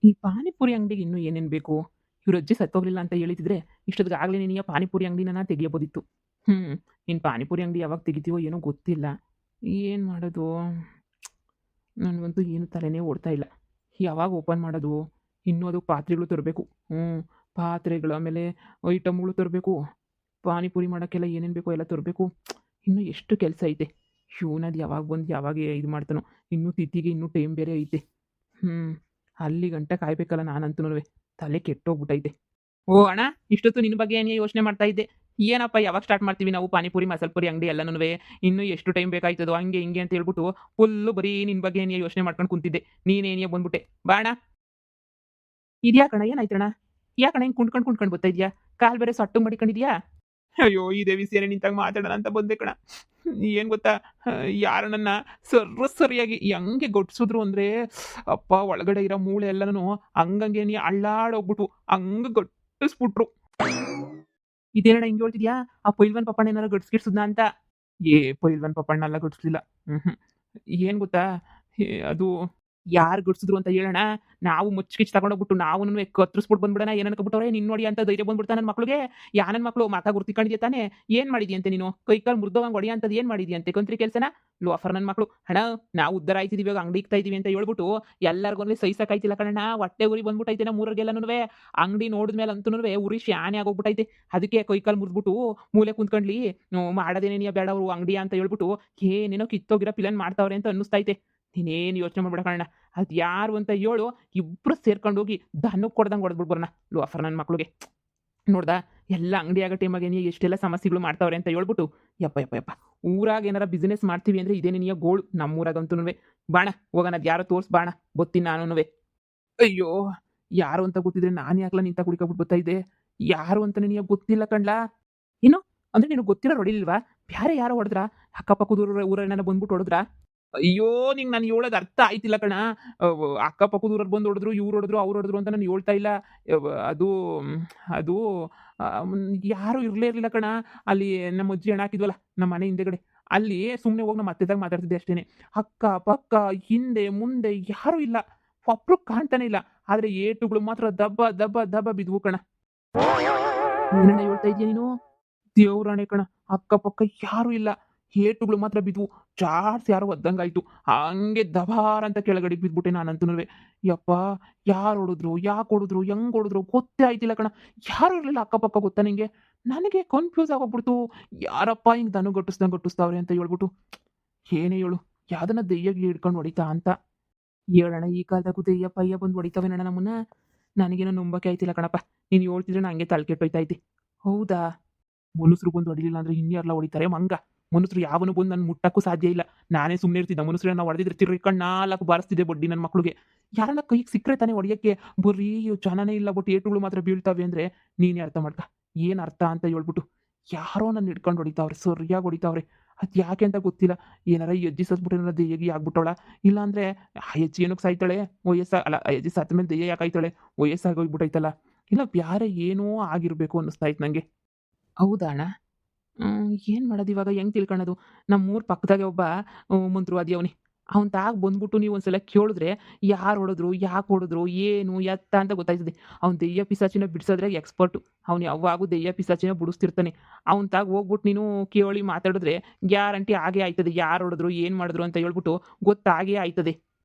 ಈ ಪಾನಿಪುರಿ ಅಂಗಡಿಗೆ ಇನ್ನೂ ಏನೇನು ಬೇಕು? ಇವ್ರ ಅಜ್ಜಿ ಸತ್ತೋಗ್ಲಿಲ್ಲ ಅಂತ ಹೇಳಿದಿದ್ರೆ, ಇಷ್ಟೊತ್ತಿಗೆ ಆಗ್ಲೇ ನೀನು ಆ ಪಾನಿಪುರಿ ಅಂಗಡಿನ ತೆಗಿಯಬೋದಿತ್ತು. ನೀನು ಪಾನಿಪುರಿ ಅಂಗಡಿ ಯಾವಾಗ ತೆಗಿತೀವೋ ಏನೋ ಗೊತ್ತಿಲ್ಲ. ಏನು ಮಾಡೋದು? ನನಗಂತೂ ಏನು ತಲೆನೇ ಓಡ್ತಾ ಇಲ್ಲ. ಯಾವಾಗ ಓಪನ್ ಮಾಡೋದು? ಇನ್ನೂ ಅದು ಪಾತ್ರೆಗಳು ತರಬೇಕು. ಪಾತ್ರೆಗಳು, ಆಮೇಲೆ ಐಟಮ್ಗಳು ತರಬೇಕು. ಪಾನಿಪುರಿ ಮಾಡೋಕ್ಕೆಲ್ಲ ಏನೇನು ಬೇಕೋ ಎಲ್ಲ ತರಬೇಕು. ಇನ್ನೂ ಎಷ್ಟು ಕೆಲಸ ಐತೆ. ಇವ್ನದು ಯಾವಾಗ ಬಂದು ಯಾವಾಗ ಇದು ಮಾಡ್ತಾನೋ? ಇನ್ನೂ ತಿಥಿಗೆ ಇನ್ನೂ ಟೈಮ್ ಬೇರೆ ಐತೆ. ಹ್ಞೂ ಅಲ್ಲಿ ಗಂಟ ಕಾಯ್ಬೇಕಲ್ಲ ನಾನಂತೂನುವೆ. ತಲೆ ಕೆಟ್ಟೋಗ್ಬಿಟ್ಟೈತೆ. ಓ ಅಣ್ಣ, ಇಷ್ಟೊತ್ತು ನಿನ್ನ ಬಗ್ಗೆ ಏನೇ ಯೋಚನೆ ಮಾಡ್ತಾ ಇದ್ದೆ. ಏನಪ್ಪ ಯಾವಾಗ ಸ್ಟಾರ್ಟ್ ಮಾಡ್ತೀವಿ ನಾವು ಪಾನಿಪುರಿ, ಮಸಾಲೆ ಪುರಿ ಅಂಗಡಿ ಎಲ್ಲನೂವೆ? ಇನ್ನೂ ಎಷ್ಟು ಟೈಮ್ ಬೇಕಾಯ್ತದೋ ಹಂಗೆ ಹಿಂಗೆ ಅಂತ ಹೇಳ್ಬಿಟ್ಟು ಫುಲ್ಲು ಬರೀ ನಿನ್ನ ಬಗ್ಗೆ ಏನೇ ಯೋಚನೆ ಮಾಡ್ಕೊಂಡು ಕುಂತಿದ್ದೆ. ನೀನೇನೇ ಬಂದ್ಬಿಟ್ಟೆ. ಬಾ ಅಣ್ಣ. ಇದ್ಯಾಕಣ್ಣ, ಏನಾಯ್ತಣ್ಣ? ಯಾಕಣ್ಣ ಹಿಂಗೆ ಕುಂಡ್ಕೊಂಡು ಬರ್ತಾ ಇದೀಯಾ? ಕಾಲು ಬೇರೆ ಸೊಟ್ಟು ಮಡಿಕೊಂಡಿದ್ಯಾ? ಅಯ್ಯೋ! ಇದೇ ವಿಷಯನೇ ನಿಂತಾಗ ಮಾತಾಡೋಣ ಅಂತ ಬಂದೆ ಕಣ. ಏನು ಗೊತ್ತಾ? ಯಾರೋ ನನ್ನ ಸರಿಯಾಗಿ ಹೆಂಗೆ ಗೊಡ್ಸಿದ್ರು ಅಂದರೆ, ಅಪ್ಪ ಒಳಗಡೆ ಇರೋ ಮೂಳೆ ಎಲ್ಲನೂ ಹಂಗಂಗೆ ಅಳ್ಳಾಡೋಗ್ಬಿಟ್ವು. ಹಂಗೆ ಗಟ್ಟಿಸ್ಬಿಟ್ರು. ಇದೇನಣ್ಣ ಹಿಂಗೆ ಹೇಳ್ತಿದ್ಯಾ? ಆ ಪೈಲ್ವಾನ್ ಪಪ್ಪಣ್ಣ ಏನಾರ ಗಡ್ಸ್ಗಿಡ್ಸಿದ್ನಾ ಅಂತ? ಪೈಲ್ವಾನ್ ಪಪ್ಪಣ್ಣ ಎಲ್ಲ ಗಡ್ಸ್ಲಿಲ್ಲ. ಹ್ಞೂ. ಏನು ಗೊತ್ತಾ? ಅದು ಯಾರು ಗಡ್ಸಿದ್ರು ಅಂತ ಹೇಳೋಣ. ನಾವು ಮುಚ್ಚಿಗಿಚ್ಚಿ ತಗೊಂಡೋಗ್ಬಿಟ್ಟು ನಾವುನು ಕತ್ತರಿಸ್ಬಿಟ್ಟು ಬಂದ್ಬಿಡೋಣ. ಏನು ಅನ್ಕೊಬಿಟ್ಟವ್ರೆ ನಿನ್ನ ನೋಡಿ ಅಂತ ಧೈರ್ಯ ಬಂದ್ಬಿಡ್ತಾ ನನ್ನ ಮಕ್ಳಿಗೆ. ಯಾ ನನ್ನ ಮಕ್ಳು ಮಾತಾ ಗುರ್ತಿಕೊಂಡಿದ್ಯಾ ತಾನೇ? ಏನು ಮಾಡಿದ್ಯಂತೆ ನೀನು? ಕೈ ಕಾಲು ಮುರಿದೋಗಂಗೆ ಹೊಡೆಯೋಂಥದ್ದು ಏನು ಮಾಡಿದ್ಯಂತೆ ಕಂತ್ರಿ ಕೆಲಸನ? ಲೋಫರ್ ನನ್ನ ಮಕ್ಳು. ಅಣ್ಣ, ನಾವು ಉದ್ಧಾರ ಆಯ್ತಿದೀವಿ, ಇವಾಗ ಅಂಗಡಿ ಇಕ್ತಾ ಇದೀವಿ ಅಂತ ಹೇಳ್ಬಿಟ್ಟು ಎಲ್ಲರಿಗೂ ಸಹಿಸಕ್ಕಾಯ್ತಿಲ್ಲ ಕಣಣ್ಣ. ಹೊಟ್ಟೆ ಉರಿ ಬಂದ್ಬಿಟ್ಟೈತೆ ನಮ್ಮೂರಗೆಲ್ಲನುವೆ. ಅಂಗಡಿ ನೋಡಿದ್ಮೇಲೆ ಅಂತೂನುವೆ ಉರಿ ಶಾನೆ ಆಗೋಗ್ಬಿಟ್ಟೈತೆ. ಅದಕ್ಕೆ ಕೈ ಕಾಲು ಮುರಿದ್ಬಿಟ್ಟು ಮೂಲೆ ಕುಂತ್ಕೊಂಡ್ಲಿ ಮಾಡೋದೇನೇನಿಯ ಬೇಡ ಅವರು ಅಂಗಡಿ ಅಂತ ಹೇಳ್ಬಿಟ್ಟು ಏನೇನೋ ಕಿತ್ತೋಗಿರೋ ಪಿಲನ್ ಮಾಡ್ತಾವ್ರೆ ಅಂತ ಅನ್ನಿಸ್ತೈತೆ. ನೀನೇನು ಯೋಚನೆ ಮಾಡ್ಬೇಡ ಕಣಣ್ಣ. ಅದು ಯಾರು ಅಂತ ಹೇಳು, ಇಬ್ರು ಸೇರ್ಕೊಂಡು ಹೋಗಿ ದನಕ್ಕೆ ಕೊಡ್ದಂಗೆ ಹೊಡೆದ್ಬಿಟ್ಟು ಬರೋಣ ಲೋಫರ್ ನನ್ನ ಮಕ್ಳಿಗೆ. ನೋಡ್ದಾ, ಎಲ್ಲ ಅಂಗಡಿ ಆಗೋ ಟೈಮಾಗೆ ನೀ ಎಷ್ಟೆಲ್ಲ ಸಮಸ್ಯೆಗಳು ಮಾಡ್ತಾವ್ರೆ ಅಂತ ಹೇಳ್ಬಿಟ್ಟು ಯಪ್ಪ ಯಪ್ಪ ಯಪ್ಪ, ಊರಾಗ ಏನಾರ ಬಿಸ್ನೆಸ್ ಮಾಡ್ತೀವಿ ಅಂದರೆ ಇದೇ ನಿನಗೆ ಗೋಳು. ನಮ್ಮೂರಾಗಂತೂ ಬಾಣ ಹೋಗೋಣ, ಅದು ಯಾರೋ ತೋರ್ಸ್ ಬಾಣ, ಗೊತ್ತೀನಿ ನಾನುನುವೆ. ಅಯ್ಯೋ! ಯಾರು ಅಂತ ಗೊತ್ತಿದ್ರೆ ನಾನು ಯಾಕಲ ನಿಂತ ಕುಡಿಕೊಬಿಟ್ಟು ಬರ್ತಾ ಇದ್ದೆ. ಯಾರು ಅಂತ ನಿನಗೆ ಗೊತ್ತಿಲ್ಲ ಕಣ್ಲಾ? ಏನು ಅಂದ್ರೆ ನಿನಗೆ ಗೊತ್ತಿರೋರು ಹೊಡಿಲಿಲ್ವಾ? ಬ್ಯಾರೆ ಯಾರೋ ಹೊಡೆದ್ರಾ? ಅಕ್ಕಪಕ್ಕದ ಊರನ್ನೆಲ್ಲ ಬಂದ್ಬಿಟ್ಟು ಹೊಡೆದ್ರಾ? ಅಯ್ಯೋ! ನಿಂಗೆ ನಾನು ಹೇಳೋದು ಅರ್ಥ ಆಯ್ತಿಲ್ಲ ಕಣ. ಅಕ್ಕಪಕ್ಕದ ಊರವ್ರು ಬಂದು ಹೊಡೆದ್ರು, ಇವ್ರು ಹೊಡೆದ್ರು, ಅವ್ರು ಹೊಡೆದ್ರು ಅಂತ ನಾನು ಹೇಳ್ತಾ ಇಲ್ಲ. ಅದು ಅದು ಯಾರು ಇರಲೇ ಇರಲಿಲ್ಲ ಕಣ. ಅಲ್ಲಿ ನಮ್ಮ ಅಜ್ಜಿ ಹೆಣ ಹಾಕಿದ್ವಲ್ಲ ನಮ್ಮ ಮನೆ ಹಿಂದೆಗಡೆ, ಅಲ್ಲಿ ಸುಮ್ಮನೆ ಹೋಗಿ ನಮ್ಮ ಅತ್ತೆದಾಗ ಮಾತಾಡ್ತಿದ್ದೆ ಅಷ್ಟೇನೆ. ಅಕ್ಕ ಪಕ್ಕ ಹಿಂದೆ ಮುಂದೆ ಯಾರೂ ಇಲ್ಲ. ಒಬ್ರು ಕಾಣ್ತಾನೆ ಇಲ್ಲ. ಆದ್ರೆ ಏಟುಗಳು ಮಾತ್ರ ದಬ್ಬ ದಬ್ಬ ದಬ್ಬ ಬಿದ್ವು ಕಣ. ಏನಣ್ಣ ಹೇಳ್ತಾ ಇದೀಯ ನೀನು? ದೇವ್ರಾಣೆ ಕಣ, ಅಕ್ಕಪಕ್ಕ ಯಾರೂ ಇಲ್ಲ. ಏಟುಗಳು ಮಾತ್ರ ಬಿದ್ವು. ಜಾಡ್ಸ್ ಯಾರೋ ಒದ್ದಂಗಾಯ್ತು. ಹಂಗೆ ದಬಾರ್ ಅಂತ ಕೆಳಗಡೆಗೆ ಬಿದ್ಬಿಟ್ಟೆ ನಾನಂತೂನುವೆ. ಯಪ್ಪಾ! ಯಾರು ಹೊಡೆದ್ರು? ಯಾಕೆ ಹೊಡೆದ್ರು? ಹೆಂಗ್ ಹೊಡೆದ್ರು? ಗೊತ್ತೇ ಆಯ್ತಿಲ್ಲ ಕಣ. ಯಾರೂ ಇರ್ಲಿಲ್ಲ ಅಕ್ಕಪಕ್ಕ, ಗೊತ್ತಾ ನಿಂಗೆ? ನನಗೆ ಕನ್‌ಫ್ಯೂಸ್ ಆಗೋಗ್ಬಿಡ್ತು. ಯಾರಪ್ಪ ಹಿಂಗ್ ಗಟ್ಟಿಸ್ತಾವ್ರೆ ಅಂತ ಹೇಳ್ಬಿಟ್ಟು. ಏನೇ ಹೇಳು? ಯಾವ್ದನ ದೆಯ್ಯ ಗಿಯ್ಯ ಹಿಡ್ಕೊಂಡು ಹೊಡಿತಾ ಅಂತ. ಹೇಳಣ್ಣ, ಈ ಕಾಲದಾಗೂ ದೆಯ್ಯ ಪಯ್ಯ ಬಂದು ಹೊಡಿತಾವೇನಣ್ಣ ನಮ್ಮನ್ನ? ನನಗೇನೋ ನಂಬಕ್ಕೆ ಆಯ್ತಿಲ್ಲ ಕಣಪ್ಪ. ನೀನು ಹೇಳ್ತಿದ್ರೆ ನಂಗೆ ತಲೆ ಕೆಟ್ಟೋಯ್ತೈತೆ. ಹೌದಾ? ಮನುಷ್ರು ಬಂದು ಹೊಡಿಲಿಲ್ಲ ಅಂದ್ರೆ ಇನ್ಯಾರ್ಲ ಹೊಡಿತಾರೆ ಮಂಗ? ಮನುಷ್ರು ಯಾವನು ಬಂದು ನನ್ನ ಮುಟ್ಟಕ್ಕೂ ಸಾಧ್ಯ ಇಲ್ಲ. ನಾನೇ ಸುಮ್ಮನೆ ಇರ್ತಿದ್ದ. ಮನುಷ್ರನ್ನ ಹೊಡೆದಿದ್ರೆ ತಿರ್ಕೊಂಡು 4 ಬಾರಿಸ್ತಿದ್ದೆ ಬಡ್ಡಿ ನನ್ನ ಮಕ್ಳಿಗೆ. ಯಾರನ್ನ ಕೈಗೆ ಸಿಕ್ಕರೆ ತಾನೇ ಹೊಡಿಯಕ್ಕೆ. ಬರೀ ಜನನೇ ಇಲ್ಲ ಬಟ್ ಏಟುಗಳು ಮಾತ್ರ ಬೀಳ್ತಾವೆ ಅಂದ್ರೆ ನೀನೇ ಅರ್ಥ ಮಾಡ್ಕ. ಏನು ಅರ್ಥ ಅಂತ ಹೇಳ್ಬಿಟ್ಟು ಯಾರೋ ನನ್ನ ಹಿಡ್ಕೊಂಡು ಹೊಡಿತಾವ್ರೆ, ಸರಿಯಾಗಿ ಹೊಡಿತಾವ್ರೆ. ಅದು ಯಾಕೆ ಅಂತ ಗೊತ್ತಿಲ್ಲ. ಏನಾರ ಈ ಅಜ್ಜಿ ಸತ್ಬಿಟ್ಟು ಏನಾರ ದೆಯ್ಯ ಗಿಯ್ಯ ಆಗ್ಬಿಟ್ಟವಳ? ಇಲ್ಲಾಂದ್ರೆ ಆ ಅಜ್ಜಿ ಏನಕ್ಕೆ ಸಾಯ್ತಾಳೆ? ಅಲ್ಲ, ಆ ಅಜ್ಜಿ ಸತ್ತ ಮೇಲೆ ದೆಯ್ಯ ಯಾಕೆ ಆಯ್ತಾಳೆ? ವಯಸ್ಸಾಗೋಗ್ಬಿಟ್ಟೈತಲ್ಲ. ಇಲ್ಲ ಬ್ಯಾರೆ ಏನೋ ಆಗಿರಬೇಕು ಅನ್ನಿಸ್ತಾ ಇತ್ತು ನಂಗೆ. ಹೌದಾ ಅಣ್ಣ? ಏನು ಮಾಡೋದಿವಾಗ? ಹೆಂಗೆ ತಿಳ್ಕಳೋದು? ನಮ್ಮೂರ ಪಕ್ಕದಾಗೆ ಒಬ್ಬ ಮಂತ್ರವಾದಿ ಅವ್ನೆ. ಅವ್ನ ತಾಗ ಬಂದ್ಬಿಟ್ಟು ನೀವು ಒಂದ್ಸಲ ಕೇಳಿದ್ರೆ ಯಾರು ಹೊಡೆದ್ರು? ಯಾಕೆ ಹೊಡೆದ್ರು? ಏನು ಎತ್ತ ಅಂತ ಗೊತ್ತಾಯ್ತದೆ. ಅವ್ನು ದೆಯ್ಯ ಪಿಶಾಚಿನ ಬಿಡಿಸೋದ್ರಾಗ ಎಕ್ಸ್ಪರ್ಟು. ಅವ್ನು ಯಾವಾಗೂ ದೆಯ್ಯ ಪಿಶಾಚಿನ ಬಿಡಿಸ್ತಿರ್ತಾನೆ. ಅವ್ನ ತಾಗ ಹೋಗ್ಬಿಟ್ಟು ನೀನು ಕೇಳಿ ಮಾತಾಡಿದ್ರೆ ಗ್ಯಾರಂಟಿ ಆಗೇ ಆಯ್ತದೆ. ಯಾರು ಹೊಡೆದ್ರು? ಏನು ಮಾಡಿದ್ರು? ಅಂತ ಹೇಳ್ಬಿಟ್ಟು ಗೊತ್ತಾಗೇ ಆಯ್ತದೆ.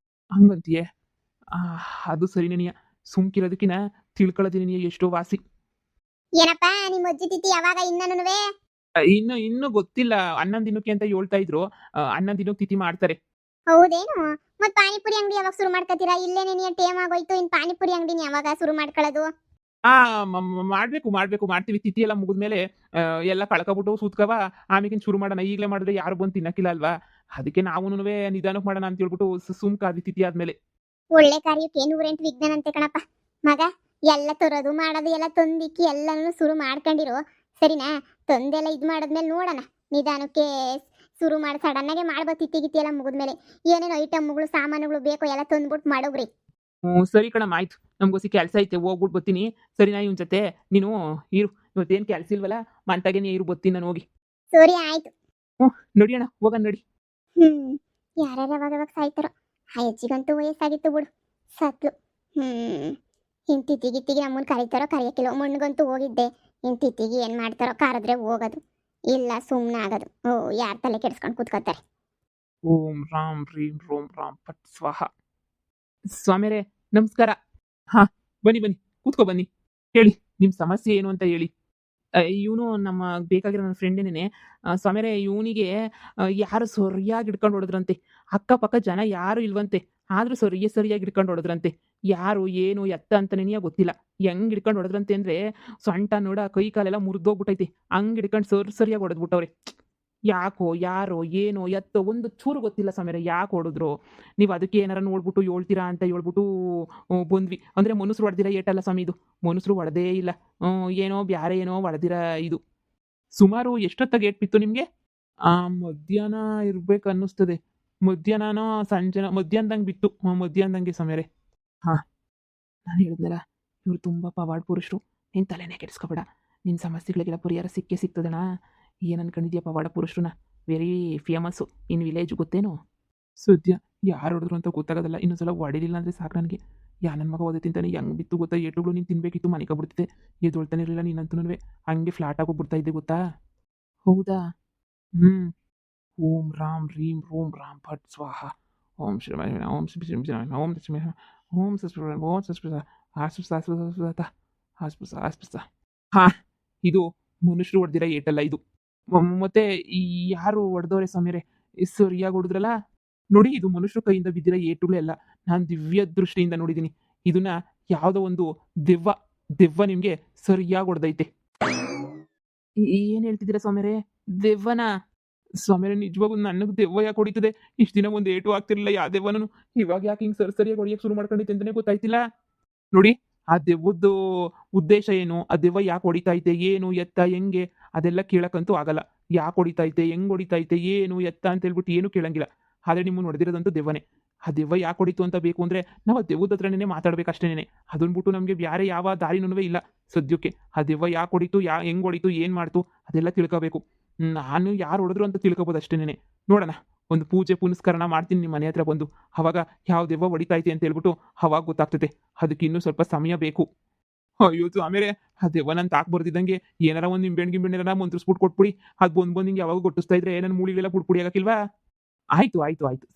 ಹಂಗಂತೀಯೆ? ಅದು ಸರಿನೇನಿಯ. ಸುಮ್ಕಿರೋದಕ್ಕಿನ ತಿಳ್ಕೊಳ್ಳೋದೇನಿಯ ಎಷ್ಟೋ ವಾಸಿ. ಏನಪ್ಪ ನಿಮ್ಮ ಅಜ್ಜಿ ತಿಥಿ ಯಾವಾಗ ಇನ್ನನುವೆ? ಇನ್ನು ಗೊತ್ತಿಲ್ಲ. 11 ದಿನಕ್ಕೆ ಅಂತ ಹೇಳ್ತಾ ಇದ್ರು. 11 ದಿನಕ್ಕೆ ತಿಥಿ ಮಾಡ್ತಾರೆ. ಹೌದೇನು? ಮತ್ ಪಾನಿಪುರಿ ಅಂಗಡಿ ಯಾವಾಗ ಶುರು ಮಾಡ್ಕತ್ತೀರಾ? ಇಲ್ಲೇನೆ ನೀನ್ ಟೇಮ್ ಆಗೋಯ್ತು, ಇನ್ ಪಾನಿಪುರಿ ಅಂಗಡಿನ ಯಾವಾಗ ಶುರು ಮಾಡ್ಕೊಳ್ಳೋದು? ಆ ಮಾಡ್ಬೇಕು. ಮಾಡ್ತೀವಿ. ತಿಥಿ ಎಲ್ಲ ಮುಗಿದ್ಮೇಲೆ ಎಲ್ಲ ಕಳ್ಕೊಬಿಟ್ಟು ಸೂತ್ಕವ ಆಮೇಕಿನ್ ಶುರು ಮಾಡೋಣ. ಈಗಲೇ ಮಾಡಿದ್ರೆ ಯಾರು ಬಂದು ತಿನ್ನಕ್ಕಿಲ್ಲ ಅಲ್ವಾ? ಅದಕ್ಕೆ ನಾವುನುವೆ ನಿಧಾನಕ್ಕೆ ಮಾಡೋಣ ಅಂತ ಹೇಳ್ಬಿಟ್ಟು ಸುಮ್ಕಾದ್ವಿ ತಿಥಿ ಆದ್ಮೇಲೆ. ಒಳ್ಳೆ ಕಾರ್ಯಕ್ಕೆ ನೂರೆಂಟು ವಿಜ್ಞಾನ ಅಂತೆ ಕಣಪ್ಪ. ಮಗ, ಎಲ್ಲ ತರೋದು ಮಾಡೋದು ಎಲ್ಲ ತಂದಿಕ್ಕಿ ಎಲ್ಲನೂ ಶುರು ಮಾಡ್ಕೊಂಡಿರು. ಸರಿನಾ? ತಂದೆಲ್ಲ ಇದ್ ಮಾಡದ್ಮೇಲೆ ನೋಡೋಣ. ನಿಧಾನಕ್ಕೆ ಶುರು ಮಾಡಿ ಸಡನ್ನಾಗೆ ಮಾಡ್ಬೋದು. ತಿಥಿ ಗಿತಿ ಎಲ್ಲ ಮುಗಿದ್ಮೇಲೆ ಏನೇನು ಐಟಮ್ಗಳು ಸಾಮಾನುಗಳು ಬೇಕೋ ಎಲ್ಲ ತಂದ್ಬಿಟ್ಟು ಮಾಡೋಗ್ರಿ. ಸರಿ ಕಣಮ್ಮ, ಆಯ್ತು. ನಮ್ಗೋಸಿ ಕೆಲ್ಸ ಐತೆ, ಹೋಗ್ಬಿಟ್ಟು ಬರ್ತೀನಿ. ಸರಿನಾ ಇವ್ನ ಜೊತೆ ನೀನು ಇರು. ಇವತ್ತೇನು ಕೆಲ್ಸ ಇಲ್ವಲ್ಲ, ಮಂತಾಗೇನೆ ಇರು, ಬರ್ತೀನಿ ನಾನು ಹೋಗಿ. ಸರಿ ಆಯ್ತು. ನಡಿಯಣ್ಣ, ಹೋಗೋಣ ನಡಿ. ಹ್ಮ್ ಯಾರ್ಯಾರು ಯಾವಾಗ ಸಾಯ್ತಾರೋ. ಆ ಅಜ್ಜಿಗಂತೂ ವಯಸ್ಸಾಗಿತ್ತು ಬಿಡು, ಸತ್ಲು. ಹ್ಮ್ ಇನ್ ತಿತ್ತಿಗೆ ನಮ್ಮನ್ನ ಕರೀತಾರೋ ಕರೆಯಕ್ಕಿಲ್ಲ ಮಣ್ಗಂತೂ ಹೋಗಿದ್ದೆ. ಇನ್ ತಿತ್ತಿಗೆ ಏನ್ ಮಾಡ್ತಾರೋ ಕರೆದ್ರೆ ಹೋಗೋದು ಇಲ್ಲ ಸುಮ್ಮನೆ ಆಗೋದು. ಓ ಯಾರ್ ತಲೆ ಕೆಡಿಸ್ಕೊಂಡು ಕೂತ್ಕೋತಾರೆ. ಓಂ ರಾಮ್ ರೀಂ ರೋಂ ರಾಮ್ ಫಟ್ ಸ್ವಾಹ. ಸ್ವಾಮಿಯರೇ ನಮಸ್ಕಾರ. ಹಾಂ, ಬನ್ನಿ, ಬನ್ನಿ. ಕೂತ್ಕೊ ಬನ್ನಿ. ಹೇಳಿ, ನಿಮ್ಮ ಸಮಸ್ಯೆ ಏನು ಅಂತ ಹೇಳಿ. ಇವನು ನಮ್ಮ ಬೇಕಾಗಿರೋ ನನ್ನ ಫ್ರೆಂಡೇನೇನೆ. ಸ್ವಾಮಿಯರೇ ಇವನಿಗೆ ಯಾರೋ ಸರಿಯಾಗಿ ಹಿಡ್ಕೊಂಡು ಹೊಡೆದ್ರಂತೆ. ಅಕ್ಕಪಕ್ಕ ಜನ ಯಾರೂ ಇಲ್ವಂತೆ. ಆದ್ರೂ ಸರಿಯಾಗಿ ಹಿಡ್ಕೊಂಡು ಹೊಡೆದ್ರಂತೆ. ಯಾರು, ಏನು, ಎತ್ತ ಅಂತನೇನಿಯ ಗೊತ್ತಿಲ್ಲ. ಹೆಂಗ್ ಹಿಡ್ಕೊಂಡು ಹೊಡೆದ್ರಂತೆ ಅಂದ್ರೆ, ಸೊಂಟ ನೋಡ ಕೈ ಕಾಲೆಲ್ಲ ಮುರಿದೋಗ್ಬಿಟ್ಟೈತೆ. ಹಂಗ್ ಹಿಡ್ಕೊಂಡು ಸರಿಯಾಗಿ ಹೊಡೆದ್ಬಿಟ್ಟವ್ರೆ. ಯಾಕೋ, ಯಾರೋ, ಏನೋ, ಎತ್ತೋ ಒಂದು ಚೂರು ಗೊತ್ತಿಲ್ಲ ಸ್ವಾಮಿಯರೇ ಯಾಕೆ ಹೊಡೆದ್ರು. ನೀವು ಅದಕ್ಕೆ ಏನಾರ ನೋಡ್ಬಿಟ್ಟು ಹೇಳ್ತೀರಾ ಅಂತ ಹೇಳ್ಬಿಟ್ಟು ಬಂದ್ವಿ. ಅಂದ್ರೆ ಮನುಷ್ರು ಹೊಡೆದಿರೋ ಏಟಲ್ಲ ಸ್ವಾಮಿ ಇದು. ಮನುಷ್ರು ಹೊಡೆದೇ ಇಲ್ಲ. ಏನೋ ಬ್ಯಾರೆ ಏನೋ ಹೊಡೆದಿರ ಇದು. ಸುಮಾರು ಎಷ್ಟೊತ್ತಾಗ ಏಟ್ ಬಿತ್ತು ನಿಮ್ಗೆ? ಮಧ್ಯಾಹ್ನ ಇರ್ಬೇಕು ಅನ್ನಿಸ್ತದೆ. ಮಧ್ಯಾಹ್ನನೋ ಸಂಜೆನೋ ಮಧ್ಯಾಹ್ನದಂಗೆ ಬಿತ್ತು. ಮಧ್ಯಾಹ್ನದಂಗೆ ಸ್ವಾಮಿಯರೇ. ಹಾಂ, ನಾನು ಹೇಳಿದ್ನಲ್ಲ, ಇವ್ರು ತುಂಬ ಪವಾಡ್ ಪುರುಷರು. ನೀನು ತಲೆನೇ ಕೆಡಿಸ್ಕೊಬೇಡ. ನಿನ್ನ ಸಮಸ್ಯೆಗಳಿಗೆಲ್ಲ ಪರಿಹಾರ ಸಿಕ್ಕೇ ಸಿಗ್ತದಣ್ಣ. ಏನು ಅನ್ಕೊಂಡಿದ್ಯಾ ಪವಾಡ ಪುರುಷರನ್ನ? ವೆರಿ ಫೇಮಸ್ಸು ಇನ್ ವಿಲೇಜ್ ಗೊತ್ತೇನು? ಸದ್ಯ ಯಾರು ಹೊಡೆದ್ರು ಅಂತ ಗೊತ್ತಾಗೋದಲ್ಲ. ಇನ್ನೊಂದ್ಸಲ ಹೊಡಿಲಿಲ್ಲ ಅಂದರೆ ಸಾಕು ನನಗೆ. ನನ್ನ ಮಗ ಓದಿ ತಿಂತಾನೆ ಹೆಂಗೆ ಬಿತ್ತು ಗೊತ್ತಾ? ಏಟುಗಳು ನೀನು ತಿನ್ಬೇಕಿತ್ತು ಮನಿಕಬಿಡ್ತಿದ್ದೆ. ಎದ್ದೊಳ್ತಾನೆ ಇರಲಿಲ್ಲ ನೀನಂತೂ. ಹಂಗೆ ಫ್ಲಾಟ್ ಆಗೋಗ್ಬಿಡ್ತಾ ಇದ್ದೆ ಗೊತ್ತಾ? ಹೌದಾ? ಹ್ಞೂ. ಓಂ ರಾಮ್ ರೀಂ ರೋಂ ರಾಮ್ ಫಟ್ ಸ್ವಾಹ. ಓಂ ಶ್ರೀ ಓಂ ಶ್ರೀ ಶ್ರೀ ಓಂ ಶ್ರೀ ಓಂ ಸಸ್ಪೃ ಓಂ ಸಸ್ಪೃ ಆಸ್ಪೃತ ಆಸ್ಪೃತ ಆಸ್ಪೃತ. ಹಾಂ, ಇದು ಮನುಷ್ಯರು ಹೊಡೆದಿರೋ ಏಟಲ್ಲ ಇದು. ಮತ್ತೆ ಈ ಯಾರು ಹೊಡೆದವ್ರೆ ಸ್ವಾಮಿಯರೇ? ಸರಿಯಾಗಿ ಹೊಡೆದ್ರಲ್ಲ ನೋಡಿ. ಇದು ಮನುಷ್ಯರ ಕೈಯಿಂದ ಬಿದ್ದಿರೋ ಏಟುಗಳೇ ಅಲ್ಲ. ನಾನು ದಿವ್ಯ ದೃಷ್ಟಿಯಿಂದ ನೋಡಿದ್ದೀನಿ. ಇದನ್ನ ಯಾವುದೋ ಒಂದು ದೆವ್ವ ನಿಮಗೆ ಸರಿಯಾಗಿ ಹೊಡೆದೈತೆ. ಏನು ಹೇಳ್ತಿದ್ದೀರಾ ಸ್ವಾಮಿಯರೇ? ದೆವ್ವನಾ? ಸ್ವಾಮಿಯರೇ ನಿಜವಾಗೂ ನನಗೆ ದೆವ್ವ ಯಾಕೆ ಹೊಡಿತದೆ? ಇಷ್ಟು ದಿನ ಒಂದು ಏಟು ಆಗ್ತಿರ್ಲಿಲ್ಲ ಯಾವ ದೆವ್ವನೂ. ಇವಾಗ ಯಾಕೆ ಹಿಂಗೆ ಸರಿಯಾಗಿ ಹೊಡಿಯಕ್ಕೆ ಶುರು ಮಾಡ್ಕೊಂಡೈತೆ ಅಂತಲೇ ಗೊತ್ತಾಯ್ತಿಲ್ಲ. ನೋಡಿ, ಆ ದೆವ್ವದ್ದು ಉದ್ದೇಶ ಏನು? ಆ ದೆವ್ವ ಯಾಕೆ ಹೊಡಿತೈತೆ? ಏನು, ಎತ್ತ, ಹೆಂಗೆ ಅದೆಲ್ಲ ಕೇಳಕ್ಕಂತೂ ಆಗಲ್ಲ. ಯಾಕೆ ಹೊಡಿತೈತೆ? ಹೆಂಗೆ ಹೊಡಿತೈತೆ? ಏನು, ಎತ್ತ ಅಂತ ಹೇಳ್ಬಿಟ್ಟು ಏನೂ ಕೇಳಂಗಿಲ್ಲ. ಆದ್ರೆ ನಿಮ್ಮನ್ನ ಹೊಡೆದಿರೋದಂತೂ ದೆವ್ವನೇ. ಆ ದೆವ್ವ ಯಾಕೆ ಹೊಡಿತು ಅಂತ ಬೇಕು ಅಂದರೆ ನಾವು ಆ ದೆವ್ವದ ಹತ್ರನೇ ಮಾತಾಡ್ಬೇಕು ಅಷ್ಟೇನೆ. ಅದನ್ನ ಬಿಟ್ಟು ನಮಗೆ ಬೇರೆ ಯಾವ ದಾರಿನೂ ಇಲ್ಲ ಸದ್ಯಕ್ಕೆ. ಆ ದೆವ್ವ ಯಾಕೆ ಹೊಡಿತು, ಹೆಂಗೆ ಹೊಡಿತು, ಏನು ಮಾಡ್ತು ಅದೆಲ್ಲ ತಿಳ್ಕೋಬೇಕು. ನಾನು ಯಾರು ಹೊಡೆದ್ರು ಅಂತ ತಿಳ್ಕೊಬೋದು ಅಷ್ಟೇನೆ. ನೋಡೋಣ, ಒಂದು ಪೂಜೆ ಪುನಸ್ಕರಣ ಮಾಡ್ತೀನಿ ನಿಮ್ಮ ಮನೆ ಹತ್ರ ಬಂದು. ಅವಾಗ ಯಾವ ದೆವ್ವ ಹೊಡಿತೈತೆ ಅಂತ ಹೇಳ್ಬಿಟ್ಟು ಅವಾಗ ಗೊತ್ತಾಗ್ತದೆ. ಅದಕ್ಕೆ ಇನ್ನೂ ಸ್ವಲ್ಪ ಸಮಯ ಬೇಕು. ಅಯ್ಯೋ ಸ್ವಾಮಿಯರೇ, ಆ ದೆವ್ವ ನಾನು ತಾಕ್ ಬರ್ದಿದ್ದಂಗೆ ಏನಾರ ಒಂದು ನಿಂಬೆಹಣ್ಣು ಮಂತ್ರಿಸ್ಬಿಟ್ಟು ಕೊಟ್ಬಿಡಿ. ಅದು ಬಂದು ಹಿಂಗೆ ಯಾವಾಗ ಗೊಟ್ಟಿಸ್ತಾ ಇದ್ರೆ ನನ್ನ ಮೂಳಿಗೆಲ್ಲ ಪುಡ್ಪುಡಿ ಆಗಕ್ಕಿಲ್ವಾ? ಆಯಿತು, ಆಯಿತು, ಆಯಿತು.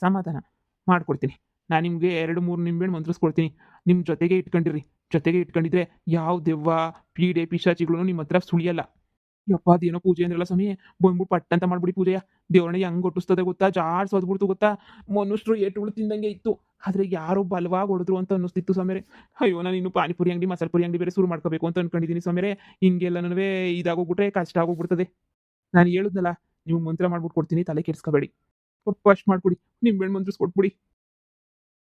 ಸಮಾಧಾನ ಮಾಡ್ಕೊಡ್ತೀನಿ. ನಾನು ನಿಮಗೆ 2, 3 ನಿಂಬೆಹಣ್ಣು ಮಂತ್ರಿಸ್ಕೊಡ್ತೀನಿ. ನಿಮ್ಮ ಜೊತೆಗೆ ಇಟ್ಕೊಂಡಿರಿ. ಜೊತೆಗೆ ಇಟ್ಕೊಂಡಿದ್ರೆ ಯಾವ ದೆವ್ವ, ಪೀಡೆ, ಪಿಶಾಚಿಗಳು ನಿಮ್ಮ ಹತ್ರ ಸುಳಿಯಲ್ಲ. ಯಪ್ಪಾ ಅದೇನೋ ಪೂಜೆ ಅಂದ್ರಲ್ಲ ಸ್ವಾಮಿ, ಬಂದ್ಬಿಟ್ಟು ಪಟ್ ಅಂತ ಮಾಡ್ಬಿಡಿ ಪೂಜೆಯ. ದೇವ್ರನ್ನ ಹೆಂಗ್ ಗೊಟ್ಟಿಸ್ತದೆ ಗೊತ್ತಾ? ಜಾಡ್ಸ್ ಹೊದ್ಬಿಡ್ತು ಗೊತ್ತಾ? ಮನುಷ್ಯರು ಏಟುಗಳು ತಿಂದಂಗೆ ಇತ್ತು. ಆದ್ರೆ ಯಾರೋ ಬಲವಾಗಿ ಹೊಡೆದ್ರು ಅಂತ ಅನ್ನಿಸ್ತಿತ್ತು ಸ್ವಾಮಿಯರೇ. ಅಯ್ಯೋ, ನಾನು ಇನ್ನು ಪಾನಿಪುರಿ ಅಂಗಡಿ, ಮಸಾಲೆ ಪುರಿ ಅಂಗಡಿ ಬೇರೆ ಶುರು ಮಾಡ್ಕೋಬೇಕು ಅಂತ ಅನ್ಕೊಂಡಿದ್ದೀನಿ ಸ್ವಾಮಿಯರೇ. ಹಿಂಗೆಲ್ಲನೂ ಇದಾಗೋಗ್ಬಿಟ್ರೆ ಕಷ್ಟ ಆಗೋಗ್ಬಿಡ್ತದೆ. ನಾನು ಹೇಳಿದ್ನಲ್ಲ, ನೀವು ಮಂತ್ರ ಮಾಡ್ಬಿಟ್ಟು ಕೊಡ್ತೀನಿ, ತಲೆ ಕೆಡಿಸ್ಕೋಬೇಡಿ. ಫಸ್ಟ್ ಮಾಡ್ಕೊಡಿ, ನಿಂಬೆಹಣ್ಣು ಮಂತ್ರಿಸ್ಕೊಟ್ಬಿಡಿ.